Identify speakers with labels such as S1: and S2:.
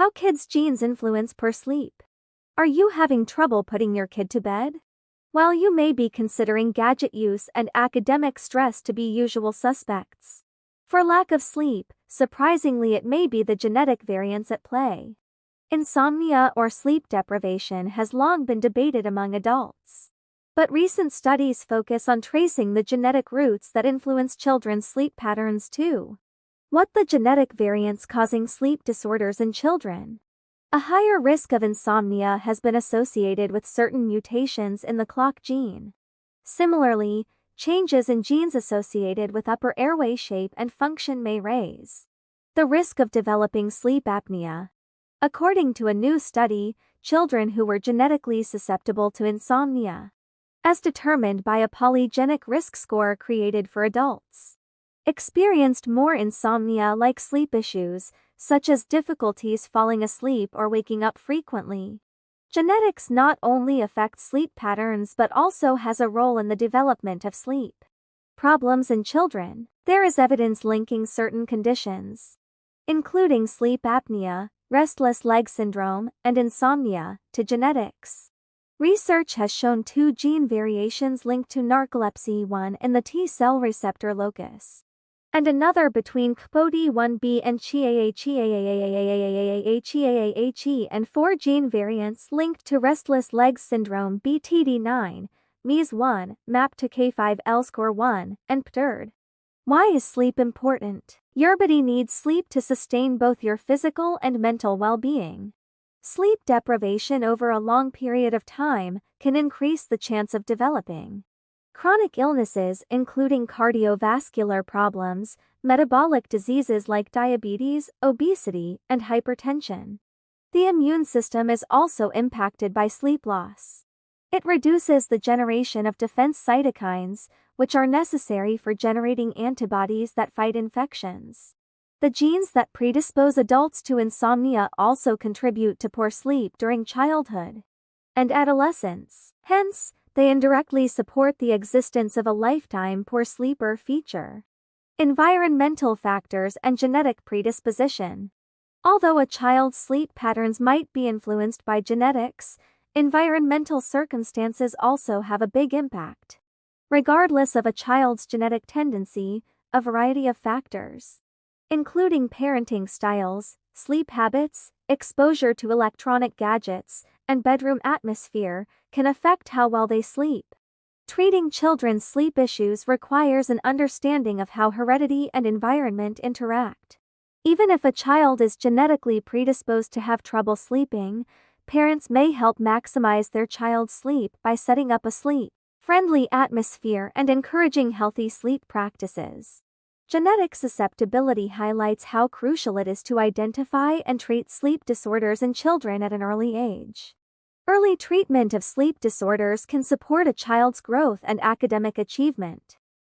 S1: How kids' genes influence poor sleep. Are you having trouble putting your kid to bed? While you may be considering gadget use and academic stress to be usual suspects for lack of sleep, surprisingly it may be the genetic variants at play. Insomnia or sleep deprivation has long been debated among adults. But recent studies focus on tracing the genetic roots that influence children's sleep patterns too. What the genetic variants causing sleep disorders in children? A higher risk of insomnia has been associated with certain mutations in the clock gene. Similarly, changes in genes associated with upper airway shape and function may raise the risk of developing sleep apnea. According to a new study, children who were genetically susceptible to insomnia, as determined by a polygenic risk score created for adults, experienced more insomnia-like sleep issues, such as difficulties falling asleep or waking up frequently. Genetics not only affects sleep patterns but also has a role in the development of sleep problems in children. There is evidence linking certain conditions, including sleep apnea, restless leg syndrome, and insomnia, to genetics. Research has shown 2 gene variations linked to narcolepsy, one in the T-cell receptor locus, and another between CPOD1B and CHIAHE and 4 gene variants linked to restless legs syndrome BTD9, MEIS1, mapped to K5L-SCOR1, and PTRD. Why is sleep important? Your body needs sleep to sustain both your physical and mental well-being. Sleep deprivation over a long period of time can increase the chance of developing chronic illnesses including cardiovascular problems, metabolic diseases like diabetes, obesity, and hypertension. The immune system is also impacted by sleep loss. It reduces the generation of defense cytokines, which are necessary for generating antibodies that fight infections. The genes that predispose adults to insomnia also contribute to poor sleep during childhood and adolescence. Hence, they indirectly support the existence of a lifetime poor sleeper feature. Environmental factors and genetic predisposition. Although a child's sleep patterns might be influenced by genetics, environmental circumstances also have a big impact. Regardless of a child's genetic tendency, a variety of factors, including parenting styles, sleep habits, exposure to electronic gadgets, and bedroom atmosphere, can affect how well they sleep. Treating children's sleep issues requires an understanding of how heredity and environment interact. Even if a child is genetically predisposed to have trouble sleeping, parents may help maximize their child's sleep by setting up a sleep-friendly atmosphere and encouraging healthy sleep practices. Genetic susceptibility highlights how crucial it is to identify and treat sleep disorders in children at an early age. Early treatment of sleep disorders can support a child's growth and academic achievement.